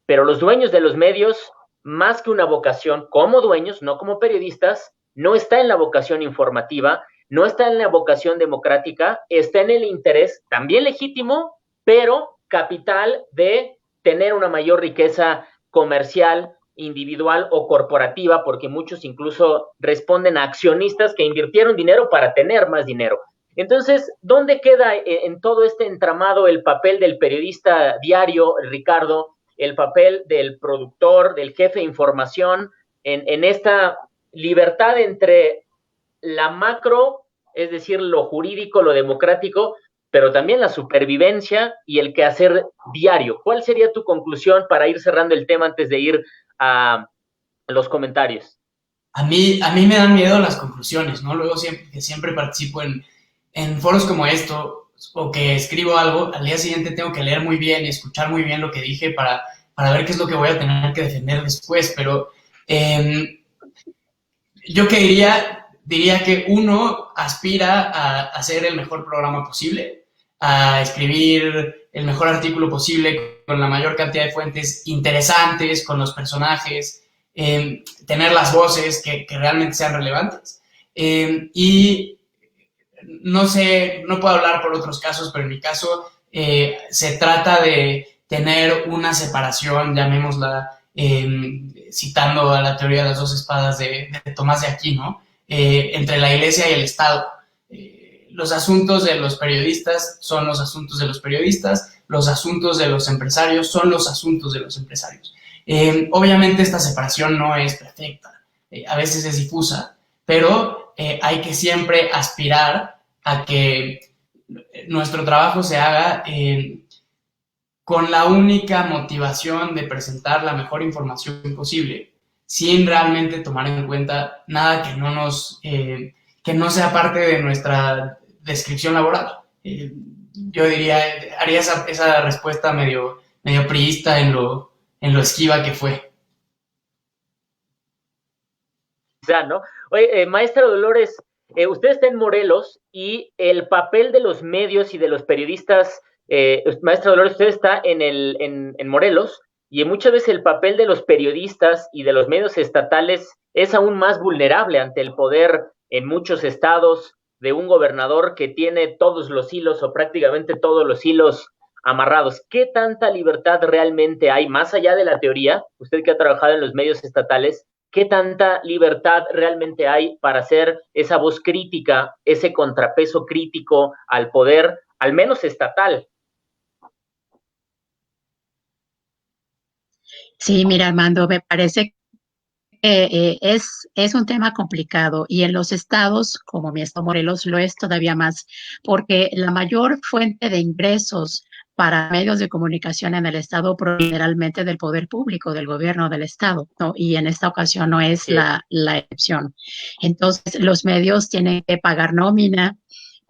pero los dueños de los medios, más que una vocación como dueños, no como periodistas, no está en la vocación informativa, no está en la vocación democrática, está en el interés también legítimo, pero capital, de tener una mayor riqueza comercial, individual o corporativa, porque muchos incluso responden a accionistas que invirtieron dinero para tener más dinero. Entonces, ¿dónde queda en todo este entramado el papel del periodista diario, Ricardo, el papel del productor, del jefe de información, en esta libertad entre la macro, es decir, lo jurídico, lo democrático, pero también la supervivencia y el quehacer diario? ¿Cuál sería tu conclusión para ir cerrando el tema antes de ir a los comentarios? A mí me dan miedo las conclusiones, ¿no? Luego siempre participo en foros como esto, o que escribo algo, al día siguiente tengo que leer muy bien y escuchar muy bien lo que dije para ver qué es lo que voy a tener que defender después, pero yo que diría que uno aspira a hacer el mejor programa posible, a escribir el mejor artículo posible con la mayor cantidad de fuentes interesantes, con los personajes, tener las voces que realmente sean relevantes. Y no sé, no puedo hablar por otros casos, pero en mi caso se trata de tener una separación, llamémosla, citando a la teoría de las dos espadas de Tomás de Aquino, entre la Iglesia y el Estado. Los asuntos de los periodistas son los asuntos de los periodistas, los asuntos de los empresarios son los asuntos de los empresarios. Obviamente esta separación no es perfecta, a veces es difusa, pero hay que siempre aspirar a que nuestro trabajo se haga con la única motivación de presentar la mejor información posible, sin realmente tomar en cuenta nada que no sea parte de nuestra descripción laboral. Yo diría, haría esa respuesta medio priista en lo esquiva que fue. Ya, ¿no? Oye, maestra Dolores, usted está en Morelos y el papel de los medios y de los periodistas, maestra Dolores, usted está en Morelos y muchas veces el papel de los periodistas y de los medios estatales es aún más vulnerable ante el poder en muchos estados de un gobernador que tiene todos los hilos o prácticamente todos los hilos amarrados. ¿Qué tanta libertad realmente hay, más allá de la teoría? Usted que ha trabajado en los medios estatales, ¿qué tanta libertad realmente hay para hacer esa voz crítica, ese contrapeso crítico al poder, al menos estatal? Sí, mira, Armando, me parece que es un tema complicado y en los estados, como mi estado Morelos, lo es todavía más, porque la mayor fuente de ingresos para medios de comunicación en el estado proviene generalmente del poder público, del gobierno del estado, ¿no? Y en esta ocasión no es la excepción. Entonces, los medios tienen que pagar nómina,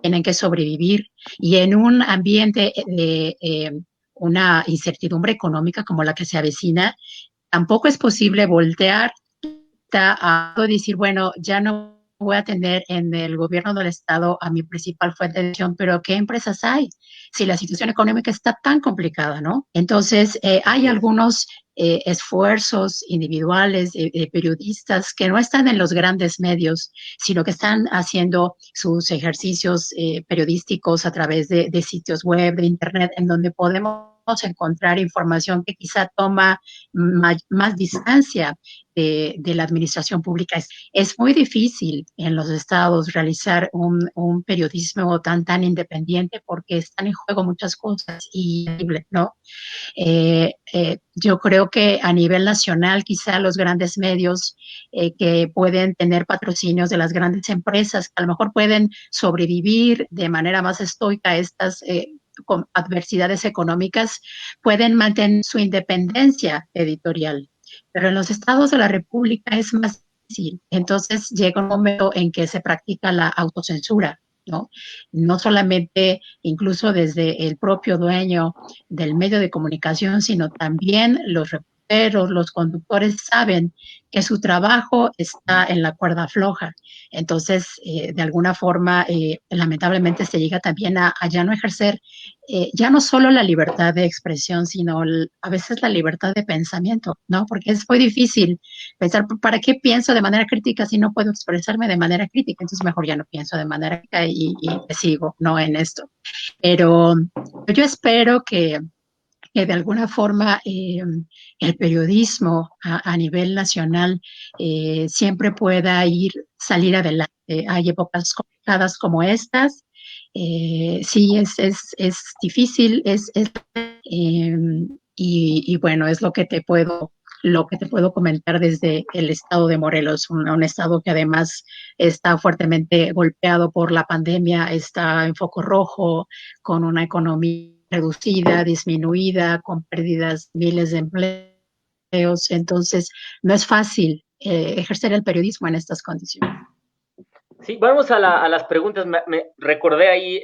tienen que sobrevivir y en un ambiente de una incertidumbre económica como la que se avecina, tampoco es posible voltear a decir, bueno, ya no voy a tener en el gobierno del estado a mi principal fuente de ingreso, pero ¿qué empresas hay? Si la situación económica está tan complicada, ¿no? Entonces, hay algunos esfuerzos individuales de periodistas que no están en los grandes medios, sino que están haciendo sus ejercicios periodísticos a través de sitios web, de internet, en donde podemos encontrar información que quizá toma más distancia de la administración pública. Es muy difícil en los estados realizar un periodismo tan independiente porque están en juego muchas cosas y, ¿no? Yo creo que a nivel nacional quizá los grandes medios que pueden tener patrocinios de las grandes empresas, que a lo mejor pueden sobrevivir de manera más estoica estas con adversidades económicas, pueden mantener su independencia editorial. Pero en los estados de la República es más difícil. Entonces llega un momento en que se practica la autocensura, ¿no? No solamente incluso desde el propio dueño del medio de comunicación, sino también los reporteros, los conductores saben que su trabajo está en la cuerda floja. Entonces, de alguna forma, lamentablemente se llega también a ya no ejercer ya no solo la libertad de expresión, sino a veces la libertad de pensamiento, ¿no? Porque es muy difícil pensar, ¿para qué pienso de manera crítica si no puedo expresarme de manera crítica? Entonces mejor ya no pienso de manera crítica y sigo, ¿no? En esto. Pero yo espero que de alguna forma el periodismo a nivel nacional siempre pueda salir adelante. Hay épocas complicadas como estas. Sí, es difícil, y bueno, es lo que te puedo comentar desde el estado de Morelos, un estado que además está fuertemente golpeado por la pandemia, está en foco rojo, con una economía reducida, disminuida, con pérdidas de miles de empleos. Entonces, no es fácil ejercer el periodismo en estas condiciones. Sí, vamos a las preguntas. Me recordé ahí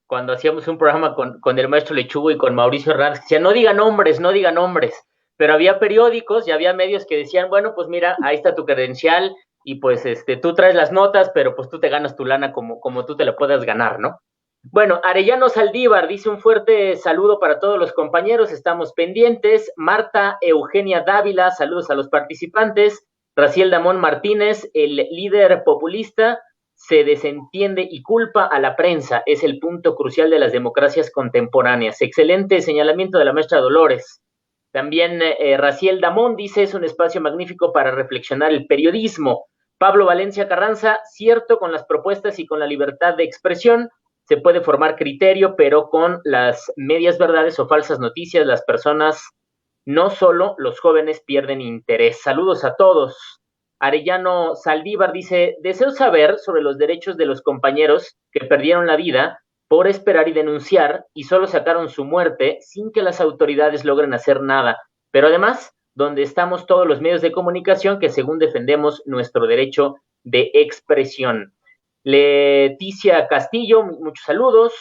cuando hacíamos un programa con el maestro Lechugo y con Mauricio Hernández, que decía, no digan nombres, pero había periódicos y había medios que decían, bueno, pues mira, ahí está tu credencial y pues tú traes las notas, pero pues tú te ganas tu lana como tú te la puedas ganar, ¿no? Bueno, Arellano Saldívar dice un fuerte saludo para todos los compañeros, estamos pendientes. Marta Eugenia Dávila, saludos a los participantes. Raciel Damón Martínez, el líder populista, se desentiende y culpa a la prensa. Es el punto crucial de las democracias contemporáneas. Excelente señalamiento de la maestra Dolores. También Raciel Damón dice, es un espacio magnífico para reflexionar el periodismo. Pablo Valencia Carranza, cierto, con las propuestas y con la libertad de expresión se puede formar criterio, pero con las medias verdades o falsas noticias, las personas, no solo los jóvenes, pierden interés. Saludos a todos. Arellano Saldívar dice, deseo saber sobre los derechos de los compañeros que perdieron la vida por esperar y denunciar y solo sacaron su muerte sin que las autoridades logren hacer nada. Pero además, donde estamos todos los medios de comunicación que según defendemos nuestro derecho de expresión. Leticia Castillo, muchos saludos.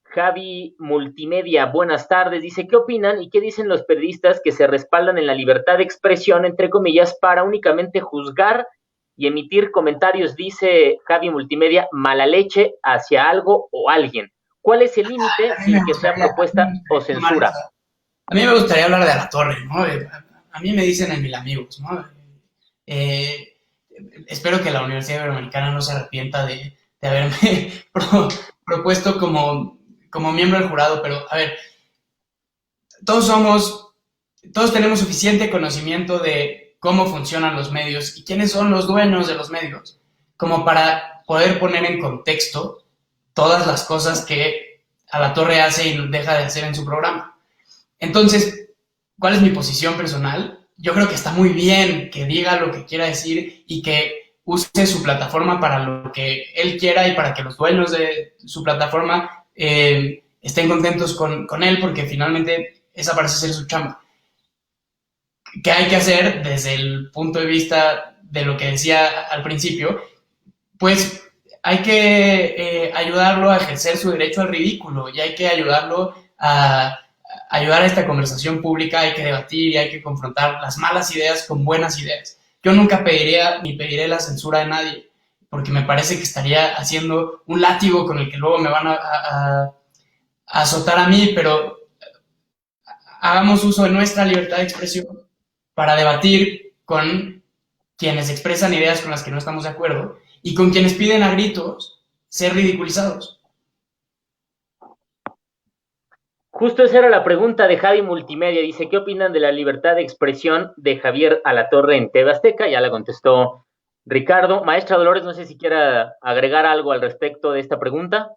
Javi Multimedia, buenas tardes. Dice, ¿qué opinan y qué dicen los periodistas que se respaldan en la libertad de expresión, entre comillas, para únicamente juzgar y emitir comentarios, dice Javi Multimedia, mala leche hacia algo o alguien? ¿Cuál es el límite sin que sea propuesta o censura? A mí me gustaría hablar de Alatorre, ¿no? A mí me dicen en Mil Amigos, ¿no? Espero que la Universidad Iberoamericana no se arrepienta de haberme propuesto como miembro del jurado, pero a ver, todos tenemos suficiente conocimiento de cómo funcionan los medios y quiénes son los dueños de los medios, como para poder poner en contexto todas las cosas que Alatorre hace y deja de hacer en su programa. Entonces, ¿cuál es mi posición personal? Yo creo que está muy bien que diga lo que quiera decir y que use su plataforma para lo que él quiera y para que los dueños de su plataforma estén contentos con él, porque finalmente esa parece ser su chamba. ¿Qué hay que hacer desde el punto de vista de lo que decía al principio? Pues hay que ayudarlo a ejercer su derecho al ridículo y hay que ayudarlo a ayudar a esta conversación pública, hay que debatir y hay que confrontar las malas ideas con buenas ideas. Yo nunca pediría ni pediré la censura de nadie, porque me parece que estaría haciendo un látigo con el que luego me van a azotar a mí, pero hagamos uso de nuestra libertad de expresión para debatir con quienes expresan ideas con las que no estamos de acuerdo y con quienes piden a gritos ser ridiculizados. Justo esa era la pregunta de Javi Multimedia. Dice, ¿qué opinan de la libertad de expresión de Javier Alatorre en TV Azteca? Ya la contestó Ricardo. Maestra Dolores, no sé si quiera agregar algo al respecto de esta pregunta.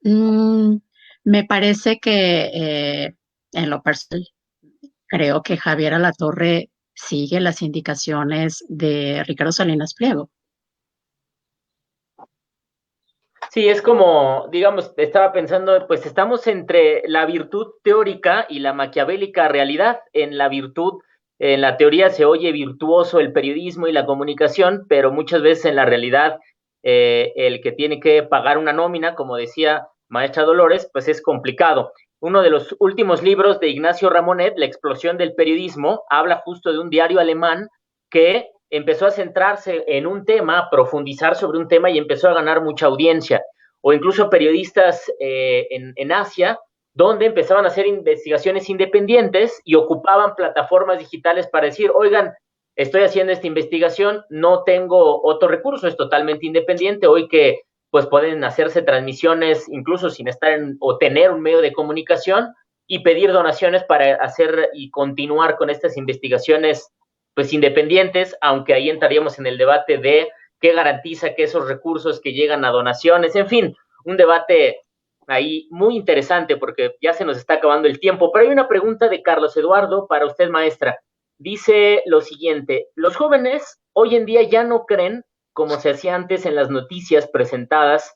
Me parece que en lo personal creo que Javier Alatorre sigue las indicaciones de Ricardo Salinas Pliego. Sí, es como, digamos, estaba pensando, pues estamos entre la virtud teórica y la maquiavélica realidad. En la virtud, en la teoría se oye virtuoso el periodismo y la comunicación, pero muchas veces en la realidad el que tiene que pagar una nómina, como decía maestra Dolores, pues es complicado. Uno de los últimos libros de Ignacio Ramonet, La explosión del periodismo, habla justo de un diario alemán que empezó a centrarse en un tema, a profundizar sobre un tema y empezó a ganar mucha audiencia. O incluso periodistas en Asia, donde empezaban a hacer investigaciones independientes y ocupaban plataformas digitales para decir, oigan, estoy haciendo esta investigación, no tengo otro recurso, es totalmente independiente. Hoy que pues pueden hacerse transmisiones incluso sin estar o tener un medio de comunicación y pedir donaciones para hacer y continuar con estas investigaciones pues independientes, aunque ahí entraríamos en el debate de qué garantiza que esos recursos que llegan a donaciones, en fin, un debate ahí muy interesante porque ya se nos está acabando el tiempo. Pero hay una pregunta de Carlos Eduardo para usted, maestra. Dice lo siguiente, los jóvenes hoy en día ya no creen como se hacía antes en las noticias presentadas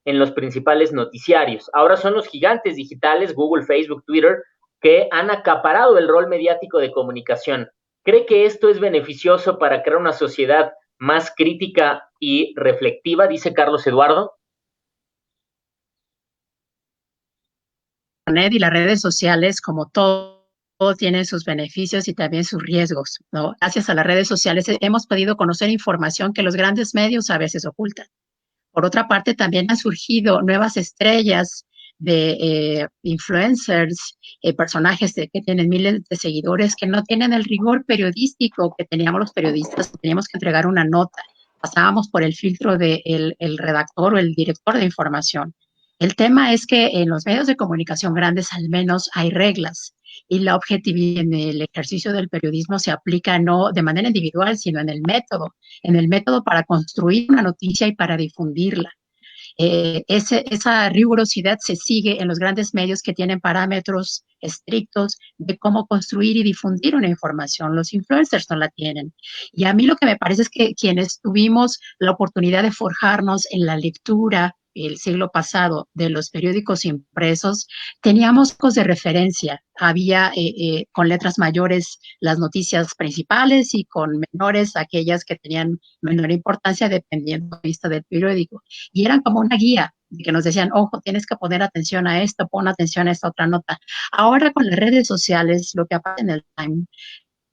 en los principales noticiarios. Ahora son los gigantes digitales, Google, Facebook, Twitter, que han acaparado el rol mediático de comunicación. ¿Cree que esto es beneficioso para crear una sociedad más crítica y reflexiva? Dice Carlos Eduardo. Y las redes sociales, como todo tiene sus beneficios y también sus riesgos, ¿no? Gracias a las redes sociales hemos podido conocer información que los grandes medios a veces ocultan. Por otra parte, también han surgido nuevas estrellas de influencers, personajes que tienen miles de seguidores que no tienen el rigor periodístico que teníamos los periodistas. Teníamos que entregar una nota, pasábamos por el filtro del redactor o el director de información. El tema es que en los medios de comunicación grandes al menos hay reglas y la objetividad en el ejercicio del periodismo se aplica no de manera individual, sino en el método para construir una noticia y para difundirla. Esa rigurosidad se sigue en los grandes medios que tienen parámetros estrictos de cómo construir y difundir una información. Los influencers no la tienen. Y a mí lo que me parece es que quienes tuvimos la oportunidad de forjarnos en la lectura el siglo pasado de los periódicos impresos, teníamos cosas de referencia. Había con letras mayores las noticias principales y con menores aquellas que tenían menor importancia dependiendo de la vista del periódico. Y eran como una guía que nos decían, ojo, tienes que poner atención a esto, pon atención a esta otra nota. Ahora con las redes sociales, lo que aparece en el time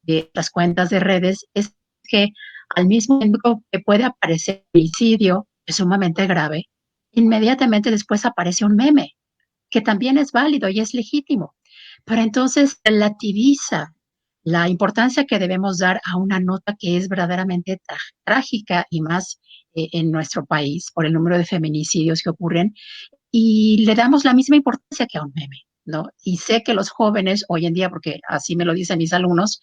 de las cuentas de redes es que al mismo tiempo que puede aparecer homicidio, es sumamente grave, inmediatamente después aparece un meme, que también es válido y es legítimo. Pero entonces relativiza la importancia que debemos dar a una nota que es verdaderamente trágica y más en nuestro país por el número de feminicidios que ocurren y le damos la misma importancia que a un meme, ¿no? Y sé que los jóvenes hoy en día, porque así me lo dicen mis alumnos,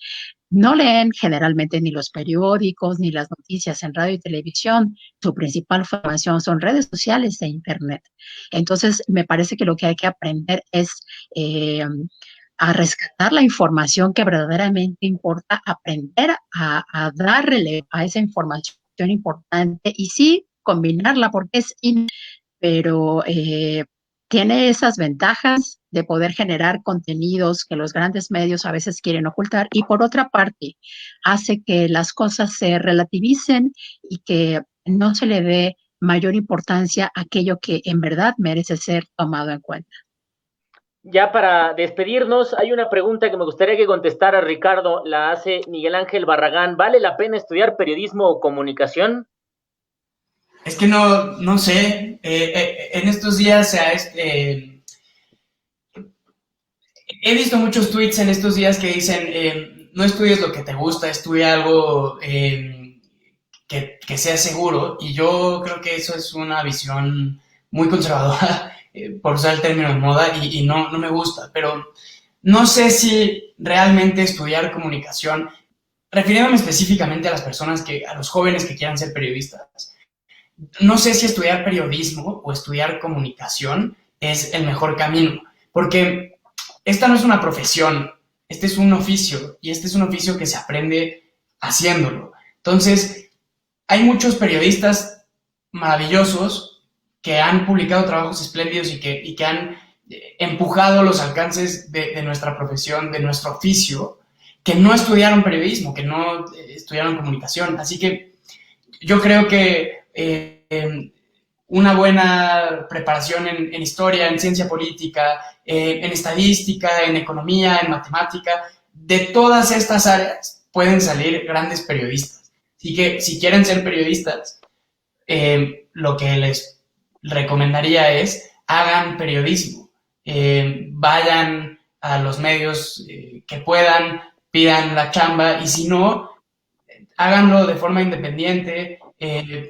no leen generalmente ni los periódicos ni las noticias en radio y televisión. Su principal formación son redes sociales e internet. Entonces, me parece que lo que hay que aprender es a rescatar la información que verdaderamente importa, aprender a dar relevo a esa información importante y sí combinarla porque pero tiene esas ventajas de poder generar contenidos que los grandes medios a veces quieren ocultar y por otra parte hace que las cosas se relativicen y que no se le dé mayor importancia a aquello que en verdad merece ser tomado en cuenta. Ya para despedirnos, hay una pregunta que me gustaría que contestara Ricardo, la hace Miguel Ángel Barragán. ¿Vale la pena estudiar periodismo o comunicación? Es que no sé. En estos días he visto muchos tweets en estos días que dicen no estudies lo que te gusta, estudia algo que sea seguro. Y yo creo que eso es una visión muy conservadora, por usar el término de moda, y no me gusta. Pero no sé si realmente estudiar comunicación, refiriéndome específicamente a las personas a los jóvenes que quieran ser periodistas, no sé si estudiar periodismo o estudiar comunicación es el mejor camino, porque esta no es una profesión, este es un oficio, y este es un oficio que se aprende haciéndolo. Entonces, hay muchos periodistas maravillosos que han publicado trabajos espléndidos y que han empujado los alcances de nuestra profesión, de nuestro oficio, que no estudiaron periodismo, que no estudiaron comunicación. Así que yo creo que una buena preparación en historia, en ciencia política, en estadística, en economía, en matemática, de todas estas áreas pueden salir grandes periodistas. Así que si quieren ser periodistas, lo que les recomendaría es hagan periodismo, vayan a los medios que puedan, pidan la chamba, y si no, háganlo de forma independiente,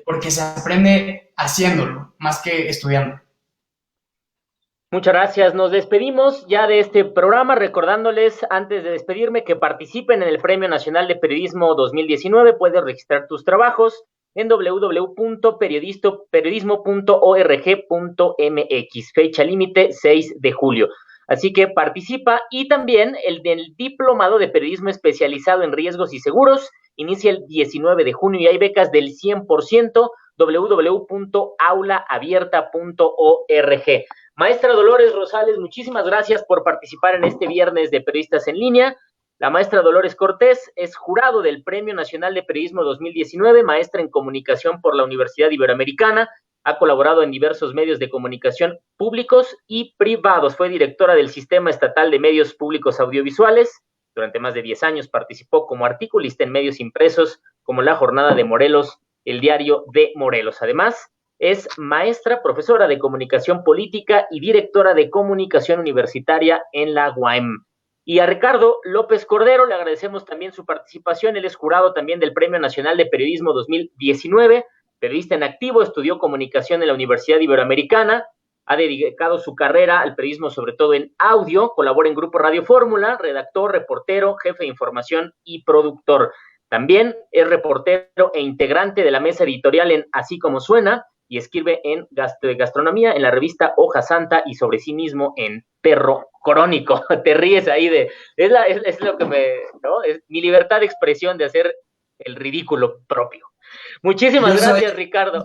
porque se aprende haciéndolo, más que estudiando. Muchas gracias. Nos despedimos ya de este programa, recordándoles antes de despedirme que participen en el Premio Nacional de Periodismo 2019. Puedes registrar tus trabajos en www.periodismo.org.mx. Fecha límite 6 de julio. Así que participa, y también el del Diplomado de Periodismo Especializado en Riesgos y Seguros inicia el 19 de junio y hay becas del 100%, www.aulaabierta.org. Maestra Dolores Rosales, muchísimas gracias por participar en este viernes de Periodistas en Línea. La maestra Dolores Cortés es jurado del Premio Nacional de Periodismo 2019, maestra en comunicación por la Universidad Iberoamericana, ha colaborado en diversos medios de comunicación públicos y privados, fue directora del Sistema Estatal de Medios Públicos Audiovisuales. Durante más de 10 años participó como articulista en medios impresos como La Jornada de Morelos, El Diario de Morelos. Además, es maestra, profesora de comunicación política y directora de comunicación universitaria en la UAM. Y a Ricardo López Cordero le agradecemos también su participación. Él es jurado también del Premio Nacional de Periodismo 2019, periodista en activo, estudió comunicación en la Universidad Iberoamericana, ha dedicado su carrera al periodismo, sobre todo en audio, colabora en Grupo Radio Fórmula, redactor, reportero, jefe de información y productor. También es reportero e integrante de la mesa editorial en Así Como Suena y escribe en gastronomía en la revista Hoja Santa y sobre sí mismo en Perro Crónico. Te ríes ahí es lo que ¿no? Es mi libertad de expresión de hacer el ridículo propio. Muchísimas gracias, Ricardo.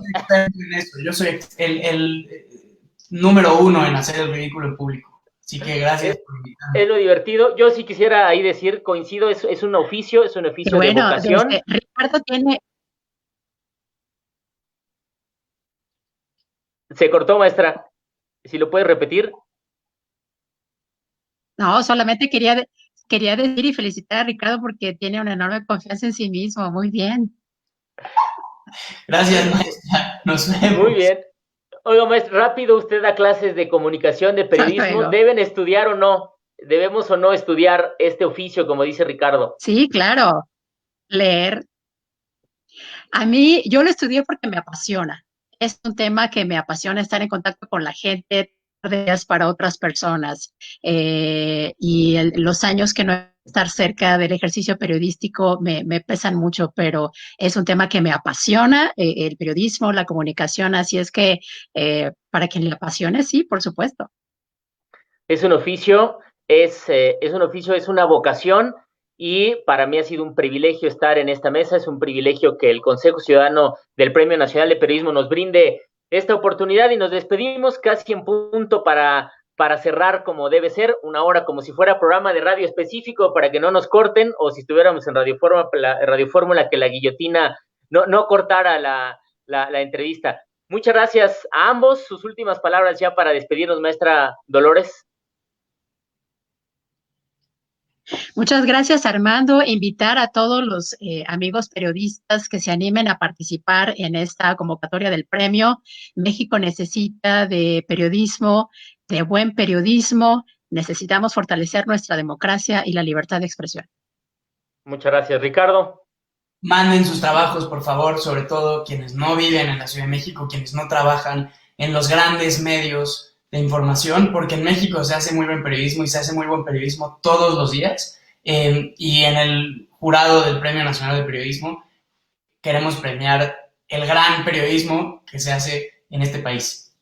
Yo soy el número uno en hacer el ridículo en público. Así que gracias por invitarme. Es lo divertido. Yo sí quisiera ahí decir, coincido, es un oficio de vocación. Ricardo tiene... Se cortó, maestra. Si lo puedes repetir. No, solamente quería decir y felicitar a Ricardo porque tiene una enorme confianza en sí mismo. Muy bien. Gracias, maestra. Nos vemos. Muy bien. Oiga, maestra, rápido, usted da clases de comunicación, de periodismo. ¿Deben estudiar o no? ¿Debemos o no estudiar este oficio, como dice Ricardo? Sí, claro. Leer. A mí, yo lo estudié porque me apasiona. Es un tema que me apasiona, estar en contacto con la gente, para otras personas. Y los años que no estar cerca del ejercicio periodístico me pesan mucho, pero es un tema que me apasiona, el periodismo, la comunicación, así es que para quien le apasione, sí, por supuesto. Es un oficio, es una vocación, y para mí ha sido un privilegio estar en esta mesa. Es un privilegio que el Consejo Ciudadano del Premio Nacional de Periodismo nos brinde esta oportunidad, y nos despedimos casi en punto para cerrar como debe ser, una hora como si fuera programa de radio específico, para que no nos corten, o si estuviéramos en Radio Fórmula, que la guillotina no cortara la entrevista. Muchas gracias a ambos. Sus últimas palabras ya para despedirnos, maestra Dolores. Muchas gracias, Armando. Invitar a todos los amigos periodistas que se animen a participar en esta convocatoria del premio. México necesita de periodismo, de buen periodismo. Necesitamos fortalecer nuestra democracia y la libertad de expresión. Muchas gracias, Ricardo. Manden sus trabajos, por favor, sobre todo quienes no viven en la Ciudad de México, quienes no trabajan en los grandes medios de información, porque en México se hace muy buen periodismo y se hace muy buen periodismo todos los días. Y en el jurado del Premio Nacional de Periodismo queremos premiar el gran periodismo que se hace en este país.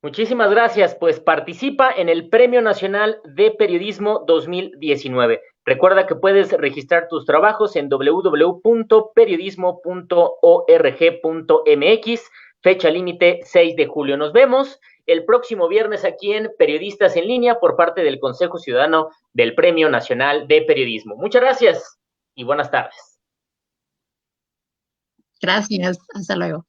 Muchísimas gracias. Pues participa en el Premio Nacional de Periodismo 2019. Recuerda que puedes registrar tus trabajos en www.periodismo.org.mx. Fecha límite 6 de julio. Nos vemos el próximo viernes aquí en Periodistas en Línea por parte del Consejo Ciudadano del Premio Nacional de Periodismo. Muchas gracias y buenas tardes. Gracias. Hasta luego.